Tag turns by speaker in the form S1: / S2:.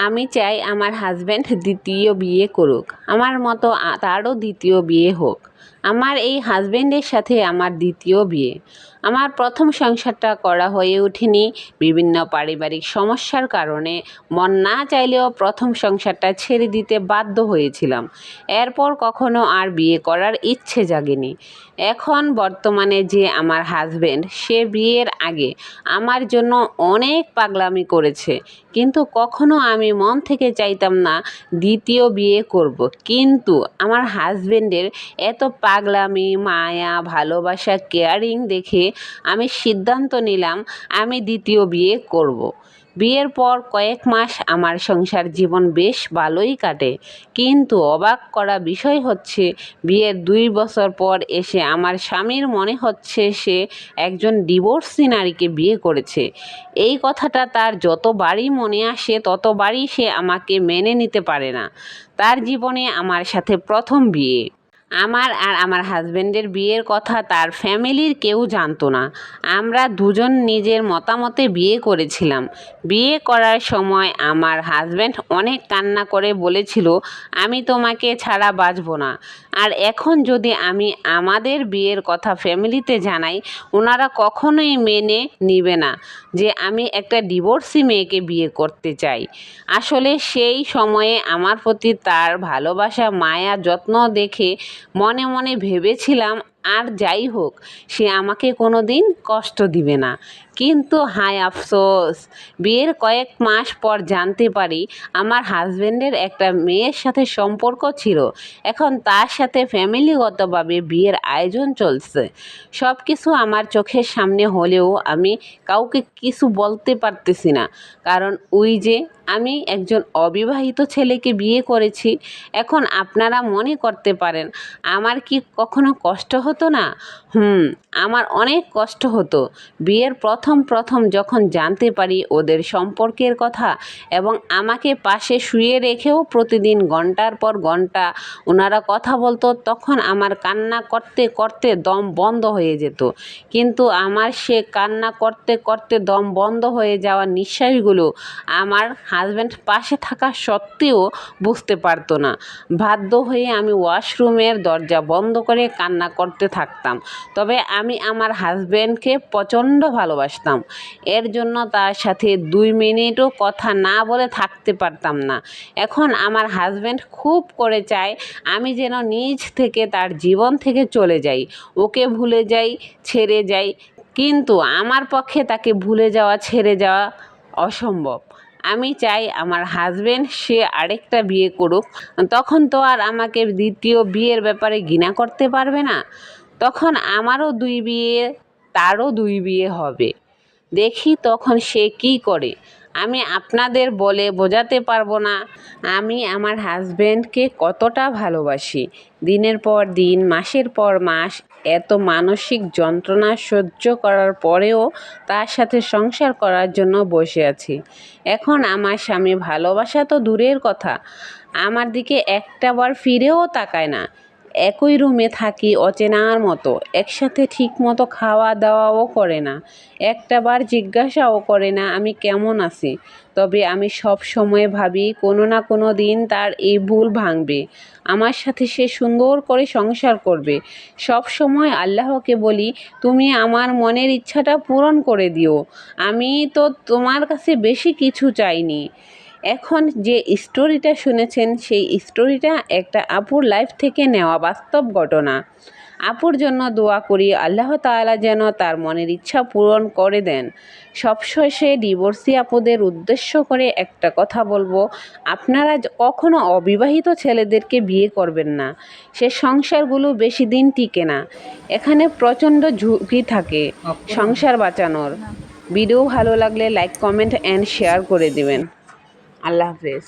S1: আমি চাই আমার হাজব্যান্ড দ্বিতীয় বিয়ে করুক, আমার মতো তারও দ্বিতীয় বিয়ে হোক। আমার এই হাজব্যান্ডের সাথে আমার দ্বিতীয় বিয়ে। আমার প্রথম সংসারটা করা হয়ে ওঠেনি বিভিন্ন পারিবারিক সমস্যার কারণে। মন না চাইলেও প্রথম সংসারটা ছেড়ে দিতে বাধ্য হয়েছিলাম। এরপর কখনো আর বিয়ে করার ইচ্ছে জাগেনি। এখন বর্তমানে যে আমার হাজব্যান্ড, সে বিয়ের আগে আমার জন্য অনেক পাগলামি করেছে, কিন্তু কখনো আমি মন থেকে চাইতাম না দ্বিতীয় বিয়ে করব। কিন্তু আমার হাজব্যান্ডের এত পাগলামি, মায়া, ভালোবাসা, কেয়ারিং দেখে আমি সিদ্ধান্ত নিলাম আমি দ্বিতীয় বিয়ে করব। বিয়ের পর কয়েক মাস আমার সংসার জীবন বেশ ভালোই কাটে, কিন্তু অবাক করা বিষয় হচ্ছে বিয়ের 2 বছর পর এসে আমার স্বামীর মনে হচ্ছে সে একজন ডিভোর্সি নারীকে বিয়ে করেছে। এই কথাটা তার যতবারই মনে আসে ততবারই সে আমাকে মেনে নিতে পারে না। তার জীবনে আমার সাথে প্রথম বিয়ে। আমার আর আমার হাজব্যান্ডের বিয়ের কথা তার ফ্যামিলির কেউ জানতো না। আমরা দুজন নিজের মতামতে বিয়ে করেছিলাম। বিয়ে করার সময় আমার হাজব্যান্ড অনেক কান্না করে বলেছিল, আমি তোমাকে ছাড়া বাঁচব না। আর এখন যদি আমি আমাদের বিয়ের কথা ফ্যামিলিতে জানাই, ওনারা কখনোই মেনে নিবে না যে আমি একটা ডিভোর্সি মেয়েকে বিয়ে করতে চাই। আসলে সেই সময়ে আমার প্রতি তার ভালোবাসা, মায়া, যত্ন দেখে মনে মনে ভেবেছিলাম আর যাই হোক, সে আমাকে কোনো দিন কষ্ট দিবে না। কিন্তু হায় আফসোস, বিয়ের কয়েক মাস পর জানতে পারি আমার হাজব্যান্ডের একটা মেয়ের সাথে সম্পর্ক ছিল। এখন তার সাথে ফ্যামিলিগতভাবে বিয়ের আয়োজন চলছে। সব কিছু আমার চোখের সামনে হলেও আমি কাউকে কিছু বলতে পারতেছি না, কারণ ওই যে আমি একজন অবিবাহিত ছেলেকে বিয়ে করেছি। এখন আপনারা মনে করতে পারেন আমার কি কখনো কষ্ট হতো না? আমার অনেক কষ্ট হতো। বিয়ের প্রথম যখন জানতে পারি ওদের সম্পর্কের কথা এবং আমাকে পাশে শুয়ে রেখেও প্রতিদিন ঘন্টার পর ঘন্টা ওনারা কথা বলতো, তখন আমার কান্না করতে করতে দম বন্ধ হয়ে যেত। কিন্তু আমার সে কান্না করতে করতে দম বন্ধ হয়ে যাওয়া নিঃশ্বাসগুলো আমার হাজব্যান্ড পাশে থাকা সত্ত্বেও বুঝতে পারতো না। বাধ্য হয়ে আমি ওয়াশরুমের দরজা বন্ধ করে কান্না করতে থাকতাম। তবে আমি আমার হাজব্যান্ডকে প্রচণ্ড ভালোবাসতাম। এর জন্য তার সাথে 2 মিনিটও কথা না বলে থাকতে পারতাম না। এখন আমার হাজব্যান্ড খুব করে চায় আমি যেন নিজ থেকে তার জীবন থেকে চলে যাই, ওকে ভুলে যাই, ছেড়ে যাই। কিন্তু আমার পক্ষে তাকে ভুলে যাওয়া, ছেড়ে যাওয়া অসম্ভব। আমি চাই আমার হাজব্যান্ড সে আরেকটা বিয়ে করুক। তখন তো আর আমাকে দ্বিতীয় বিয়ের ব্যাপারে ঘৃণা করতে পারবে না। তখন আমারও 2 বিয়ে, তারও 2 বিয়ে হবে। দেখি তখন সে কী করে। আমি আপনাদের বলে বোঝাতে পারবো না আমি আমার হাজব্যান্ডকে কতটা ভালোবাসি। দিনের পর দিন, মাসের পর মাস এত মানসিক যন্ত্রণা সহ্য করার পরেও তার সাথে সংসার করার জন্য বসে আছি। এখন আমার স্বামী ভালোবাসা তো দূরের কথা, আমার দিকে একটাবার ফিরেও তাকায় না। একই রুমে থাকি অচেনার মতো, একসাথে ঠিক মতো খাওয়া দাওয়াও করে না, একটাবার জিজ্ঞাসাও করে না আমি কেমন আছি। তবে আমি সব সময় ভাবি কোনো না কোনো দিন তার এই ভুল ভাঙবে, আমার সাথে সে সুন্দর করে সংসার করবে। সব সময় আল্লাহকে বলি, তুমি আমার মনের ইচ্ছাটা পূরণ করে দিও, আমি তো তোমার কাছে বেশি কিছু চাইনি। এখন যে স্টোরিটা শুনেছেন সেই স্টোরিটা একটা আপুর লাইফ থেকে নেওয়া বাস্তব ঘটনা। আপুর জন্য দোয়া করি আল্লাহ তাআলা যেন তার মনের ইচ্ছা পূরণ করে দেন। সবশেষে ডিভোর্সি আপুদের উদ্দেশ্য করে একটা কথা বলবো, আপনারা কখনো অবিবাহিত ছেলেদেরকে বিয়ে করবেন না। সে সংসারগুলো বেশি দিন টিকে না। এখানে প্রচণ্ড ঝুঁকি থাকে সংসার বাঁচানোর। ভিডিও ভালো লাগলে লাইক, কমেন্ট অ্যান্ড শেয়ার করে দিবেন। আল্লাহ হাফেজ।